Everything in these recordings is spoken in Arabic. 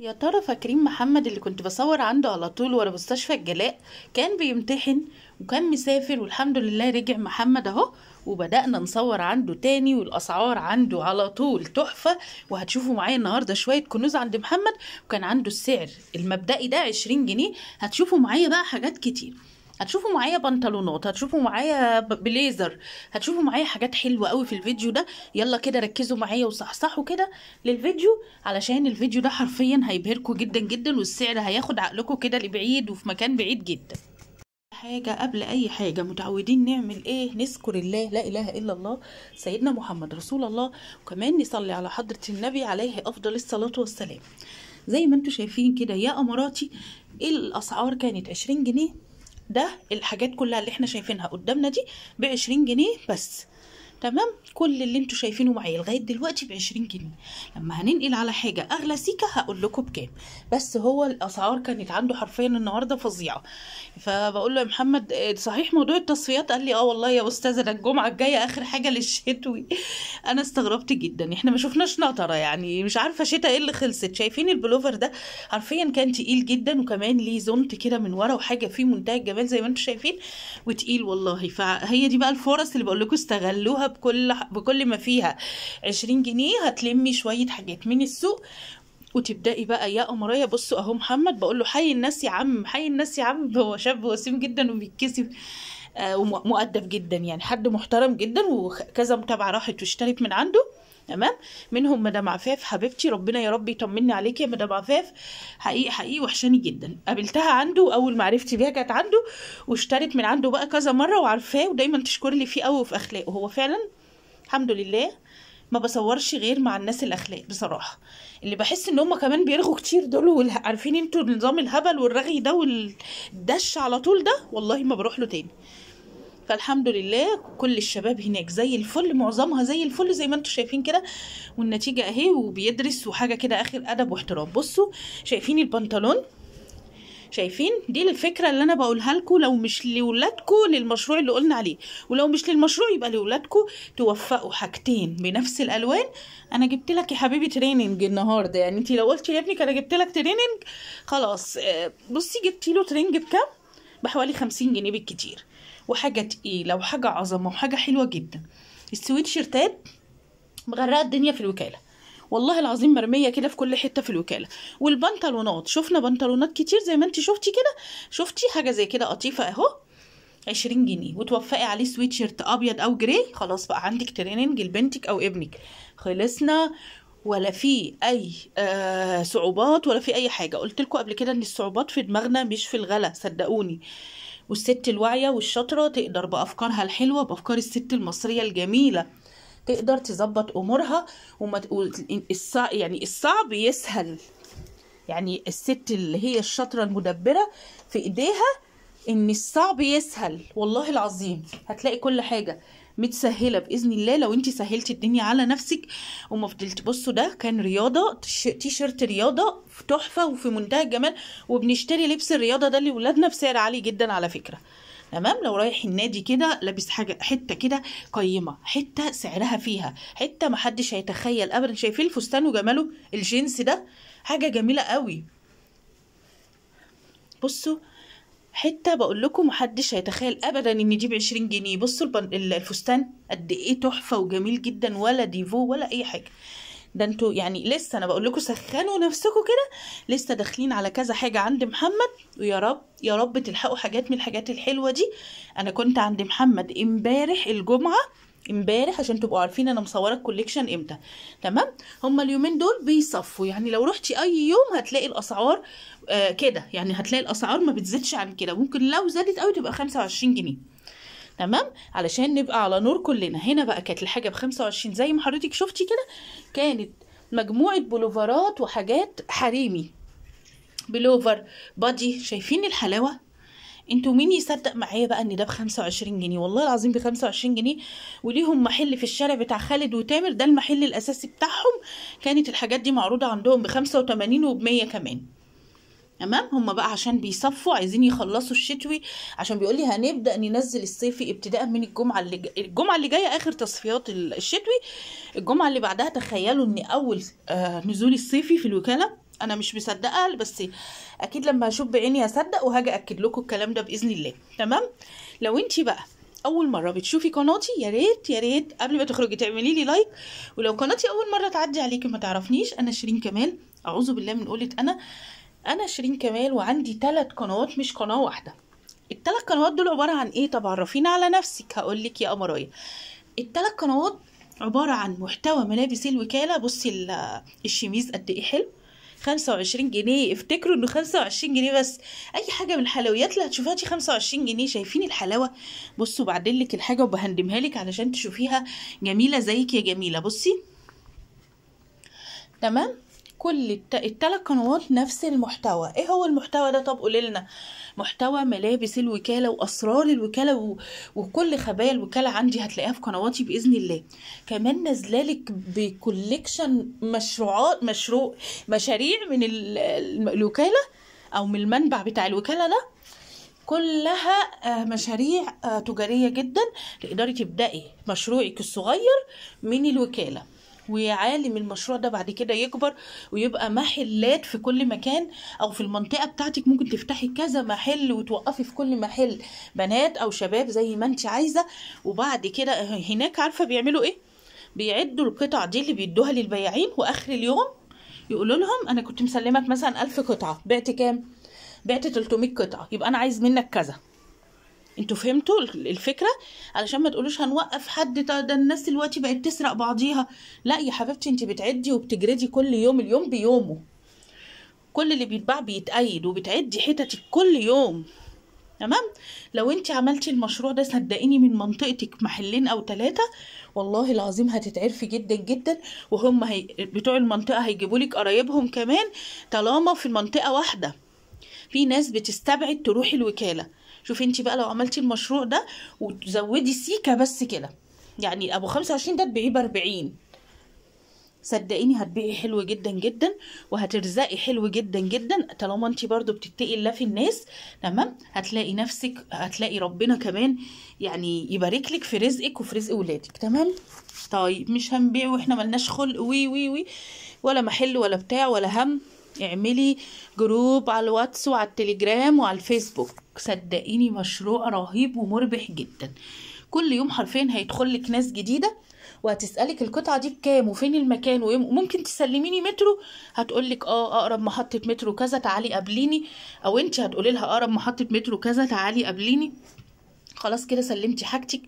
يا ترى فاكرين محمد اللي كنت بصور عنده على طول ورا مستشفى الجلاء؟ كان بيمتحن وكان مسافر والحمد لله رجع محمد اهو. وبدأنا نصور عنده تاني والأسعار عنده على طول تحفة. وهتشوفوا معايا النهاردة شوية كنوز عند محمد. وكان عنده السعر المبدئي ده 20 جنيه. هتشوفوا معايا بقى حاجات كتير. هتشوفوا معايا بنطلونات، هتشوفوا معايا بليزر، هتشوفوا معايا حاجات حلوة قوي في الفيديو ده. يلا كده ركزوا معايا وصحصحوا كده للفيديو، علشان الفيديو ده حرفيا هيبهركم جدا جدا، والسعر هياخد عقلكم كده لبعيد وفي مكان بعيد جدا. حاجة قبل أي حاجة متعودين نعمل إيه؟ نذكر الله، لا إله إلا الله، سيدنا محمد رسول الله، وكمان نصلي على حضرة النبي عليه أفضل الصلاة والسلام. زي ما انتوا شايفين كده يا أماراتي، الأسعار كانت 20 جنيه. ده الحاجات كلها اللي احنا شايفينها قدامنا دي ب20 جنيه بس. تمام، كل اللي انتوا شايفينه معايا لغايه دلوقتي ب20 جنيه. لما هننقل على حاجه اغلى سيكه هقول لكم بكام. بس هو الاسعار كانت عنده حرفيا النهارده فظيعه. فبقول له يا محمد صحيح موضوع التصفيات؟ قال لي اه والله يا استاذه، ده الجمعه الجايه اخر حاجه للشتوي. انا استغربت جدا، احنا ما شفناش نطره، يعني مش عارفه شتا ايه اللي خلصت. شايفين البلوفر ده؟ حرفيا كان تقيل جدا، وكمان ليه زونت كده من ورا وحاجه فيه منتهى الجمال زي ما انتوا شايفين، وتقيل والله. فهي دي بقى الفرص اللي بقول لكم استغلوها بكل ما فيها. 20 جنيه هتلمي شويه حاجات من السوق وتبدأي بقى يا قمرية. بصوا اهو محمد، بقول له حي الناس يا عم، حي الناس يا عم. هو شاب وسيم جدا وبيتكسف ومؤدب جدا، يعني حد محترم جدا، وكذا متابعة راحت واشترت من عنده. تمام، منهم مدام عفاف حبيبتي، ربنا يا رب يطمني عليكي يا مدام عفاف. حقيقي حقيقي وحشاني جدا. قابلتها عنده اول ما عرفتي بيها كانت عنده، واشترت من عنده بقى كذا مره وعارفاه، ودايما تشكر لي فيه قوي وفي اخلاقه. هو فعلا الحمد لله ما بصورش غير مع الناس الاخلاق بصراحه. اللي بحس ان هم كمان بيرغوا كتير دول، عارفين انتوا نظام الهبل والرغي ده والدش على طول ده، والله ما بروح له تاني. فالحمد لله كل الشباب هناك زي الفل، معظمها زي الفل زي ما انتوا شايفين كده، والنتيجه اهي، وبيدرس وحاجه كده اخر ادب واحترام. بصوا شايفين البنطلون؟ شايفين؟ دي الفكره اللي انا بقولها لكم، لو مش لولادكم للمشروع اللي قلنا عليه، ولو مش للمشروع يبقى لولادكم توفقوا حاجتين بنفس الالوان. انا جبت لك يا حبيبي تريننج النهارده، يعني انت لو قلتي لابنك انا جبت لك تريننج خلاص. بصي جبتي له ترينج بكام؟ بحوالي 50 جنيه بالكتير، وحاجه تقيله وحاجه عظمه وحاجه حلوه جدا. السويت شيرتات مغرقه الدنيا في الوكاله، والله العظيم مرميه كده في كل حته في الوكاله. والبنطلونات شفنا بنطلونات كتير زي ما انت شفتي كده، شفتي حاجه زي كده قطيفه اهو 20 جنيه، وتوفقي عليه سويت شيرت ابيض او جراي. خلاص بقى عندك تريننج لبنتك او ابنك، خلصنا. ولا في اي صعوبات ولا في اي حاجه. قلت لكم قبل كده ان الصعوبات في دماغنا مش في الغلا، صدقوني. والست الواعيه والشاطره تقدر بافكارها الحلوه، بافكار الست المصريه الجميله، تقدر تظبط امورها. يعني الصعب يسهل. يعني الست اللي هي الشاطره المدبره في ايديها ان الصعب يسهل، والله العظيم هتلاقي كل حاجه متسهله باذن الله لو انت سهلتي الدنيا على نفسك وما فضلتي. بصوا ده كان رياضه، تي شيرت رياضه تحفه وفي منتهى الجمال. وبنشتري لبس الرياضه ده لاولادنا بسعر عالي جدا على فكره. تمام، لو رايح النادي كده لابس حاجه حته كده قيمه، حته سعرها فيها، حته محدش هيتخيل ابدا. شايفين الفستان وجماله؟ الجينز ده حاجه جميله قوي. بصوا حته بقول لكم محدش هيتخيل ابدا ان دي ب20 جنيه. بصوا الفستان قد ايه تحفه وجميل جدا، ولا ديفو ولا اي حاجه. ده انتوا يعني لسه انا بقول لكم سخنوا نفسكم كده، لسه داخلين على كذا حاجه عند محمد. ويا رب يا رب تلحقوا حاجات من الحاجات الحلوه دي. انا كنت عند محمد امبارح الجمعه، امبارح عشان تبقوا عارفين انا مصوره الكوليكشن امتى. تمام، هما اليومين دول بيصفوا، يعني لو رحتي اي يوم هتلاقي الاسعار كده، يعني هتلاقي الاسعار ما بتزيدش عن كده، ممكن لو زادت قوي تبقى 25 جنيه. تمام، علشان نبقى على نور كلنا. هنا بقى كانت الحاجه ب25 زي ما حضرتك شفتي كده، كانت مجموعه بلوفرات وحاجات حريمي، بلوفر بادي. شايفين الحلاوه؟ انتوا مين يصدق معايا بقى ان ده ب25 جنيه؟ والله العظيم ب25 جنيه. وليهم محل في الشارع بتاع خالد وتامر، ده المحل الاساسي بتاعهم. كانت الحاجات دي معروضه عندهم ب85 وب100 كمان. تمام، هم بقى عشان بيصفوا عايزين يخلصوا الشتوي، عشان بيقول لي هنبدا ننزل الصيفي ابتداء من الجمعه اللي جايه اخر تصفيات الشتوي. الجمعه اللي بعدها تخيلوا ان اول نزول الصيفي في الوكاله انا مش مصدقه، بس اكيد لما هشوف بعيني هصدق وهاجي اكد لكم الكلام ده باذن الله. تمام. لو انتي بقى اول مره بتشوفي قناتي، يا ريت يا ريت قبل ما تخرجي تعملي لي لايك. ولو قناتي اول مره تعدي عليكي ما تعرفنيش، انا شيرين كمال، اعوذ بالله من قولة انا شيرين كمال، وعندي 3 قنوات مش قناه واحده. ال3 قنوات دول عباره عن ايه؟ طب عرفينا على نفسك. هقول لك يا قمرايه، ال3 قنوات عباره عن محتوى ملابس الوكاله. بصي الشميز قد ايه حلو، 25 جنيه. افتكروا انه 25 جنيه بس. اي حاجه من الحلويات اللي هتشوفيها دي 25 جنيه. شايفين الحلاوه؟ بصوا بعدل لك الحاجه وبهندمها لك علشان تشوفيها جميله زيك يا جميله. بصي تمام. كل ال3 قنوات نفس المحتوى. ايه هو المحتوى ده؟ طب قولي لنا. محتوى ملابس الوكاله واسرار الوكاله وكل خبايا الوكاله عندي هتلاقيها في قنواتي باذن الله. كمان نازلالك بكوليكشن مشاريع من الوكاله او من المنبع بتاع الوكاله ده، كلها مشاريع تجاريه جدا. تقدري تبداي مشروعك الصغير من الوكاله، ويا عالم المشروع ده بعد كده يكبر ويبقى محلات في كل مكان، او في المنطقه بتاعتك ممكن تفتحي كذا محل وتوقفي في كل محل بنات او شباب زي ما انت عايزه. وبعد كده هناك عارفه بيعملوا ايه؟ بيعدوا القطع دي اللي بيدوها للبياعين، واخر اليوم يقولوا لهم انا كنت مسلمك مثلا 1000 قطعه، بعت كام؟ بعت 300 قطعه، يبقى انا عايز منك كذا. انتوا فهمتوا الفكره؟ علشان ما تقولوش هنوقف حد، ده الناس دلوقتي بقت تسرق بعضيها. لا يا حبيبتي، انت بتعدي وبتجردي كل يوم، اليوم بيومه. كل اللي بيتباع بيتأيد، وبتعدي حتتك كل يوم. تمام. لو انت عملتي المشروع ده صدقيني من منطقتك محلين او 3 والله العظيم هتتعرفي جدا جدا. وهم بتوع المنطقه هيجيبوا لك قرايبهم كمان، طالما في المنطقه واحده. في ناس بتستبعد تروح الوكاله. شوفي انت بقى لو عملتي المشروع ده وتزودي سيكه بس كده، يعني ابو 25 ده تبيعيه ب40، صدقيني هتبيعي حلو جدا جدا وهترزقي حلو جدا جدا، طالما انت برضو بتتقي الله في الناس. تمام. هتلاقي نفسك، هتلاقي ربنا كمان يعني يبارك لك في رزقك وفي رزق ولادك. تمام. طيب مش هنبيع واحنا ملناش خلق وي ولا محل ولا بتاع ولا هم. اعملي جروب على الواتس وعلى التليجرام وعلى الفيسبوك. صدقيني مشروع رهيب ومربح جدا. كل يوم حرفيا هيدخل لك ناس جديده وهتسألك القطعة دي بكام وفين المكان، وممكن تسلميني مترو، هتقولك اقرب محطة مترو كذا تعالي قابليني، او انت هتقولي لها اقرب محطة مترو كذا تعالي قابليني. خلاص كده سلمتي حاجتك،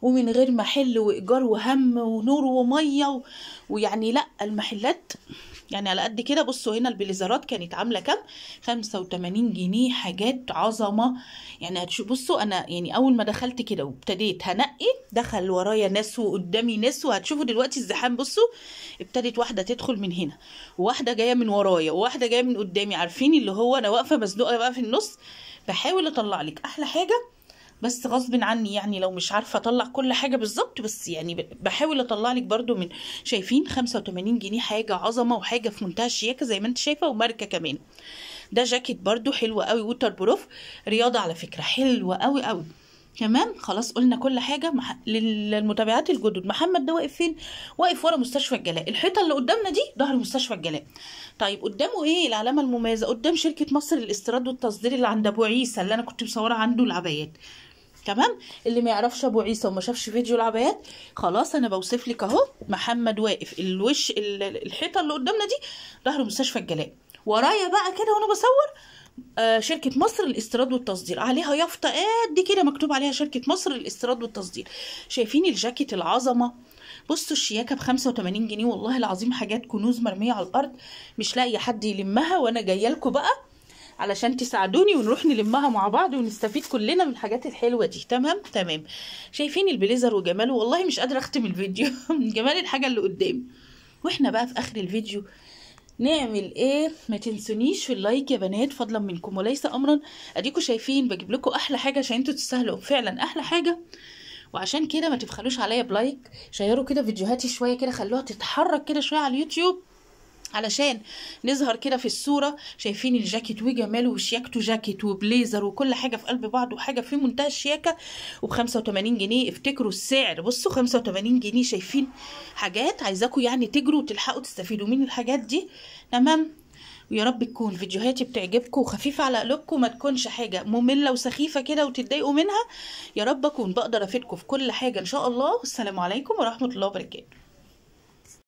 ومن غير محل وايجار وهم ونور وميه ويعني لا المحلات يعني على قد كده. بصوا هنا البليزرات كانت عامله كام؟ 85 جنيه. حاجات عظمه يعني. بصوا انا يعني اول ما دخلت كده وابتديت هنقي، دخل ورايا ناس وقدامي ناس، وهتشوفوا دلوقتي الزحام. بصوا ابتدت واحده تدخل من هنا، وواحده جايه من ورايا، وواحده جايه من قدامي. عارفين اللي هو انا واقفه مزنوقه بقى في النص، بحاول اطلع لك احلى حاجه بس غصب عني، يعني لو مش عارفه اطلع كل حاجه بالظبط، بس يعني بحاول اطلع لك برده من. شايفين 85 جنيه حاجه عظمه، وحاجه في منتهى الشياكه زي ما انت شايفه، وماركه كمان. ده جاكيت برده حلو قوي، ووتر بروف، رياضه على فكره، حلوه قوي قوي. تمام. خلاص قلنا كل حاجه. للمتابعات الجدد، محمد ده واقف فين؟ واقف ورا مستشفى الجلاء. الحيطه اللي قدامنا دي ظهر مستشفى الجلاء. طيب قدامه ايه العلامه المميزه؟ قدام شركه مصر للاستيراد والتصدير اللي عند ابو عيسى، اللي انا كنت مصوره عنده العبايات. تمام. اللي ما يعرفش ابو عيسى وما شافش فيديو العبايات، خلاص انا بوصف لك اهو. محمد واقف، الوش الحيطه اللي قدامنا دي ظهر مستشفى الجلاء. ورايا بقى كده وانا بصور شركه مصر للاستيراد والتصدير، عليها يافطه قد كده مكتوب عليها شركه مصر للاستيراد والتصدير. شايفين الجاكيت العظمه؟ بصوا الشياكه ب 85 جنيه والله العظيم. حاجات كنوز مرميه على الارض مش لاقي حد يلمها، وانا جايه لكم بقى علشان تساعدوني ونروح نلمها مع بعض ونستفيد كلنا من الحاجات الحلوه دي. تمام. شايفين البليزر وجماله؟ والله مش قادره اختم الفيديو من جمال الحاجه اللي قدامي. واحنا بقى في اخر الفيديو نعمل ايه؟ ما تنسونيش في اللايك يا بنات فضلا منكم وليس امرا. اديكم شايفين بجيب لكم احلى حاجه عشان انتوا تستاهلوا فعلا احلى حاجه. وعشان كده ما تبخلوش عليا بلايك، شيروا كده فيديوهاتي شويه كده، خلوها تتحرك كده شويه على اليوتيوب علشان نظهر كده في الصورة. شايفين الجاكيت وجماله وشياكته، جاكيت وبليزر وكل حاجة في قلب بعض، وحاجة في منتهى الشياكة وب85 جنيه. افتكروا السعر، بصوا 85 جنيه. شايفين حاجات عايزاكم يعني تجروا وتلحقوا تستفيدوا من الحاجات دي. تمام. ويا رب تكون فيديوهاتي بتعجبكم وخفيفة على قلوبكم، ما تكونش حاجة مملة وسخيفة كده وتتضايقوا منها. يا رب أكون بقدر أفيدكم في كل حاجة إن شاء الله. والسلام عليكم ورحمة الله وبركاته.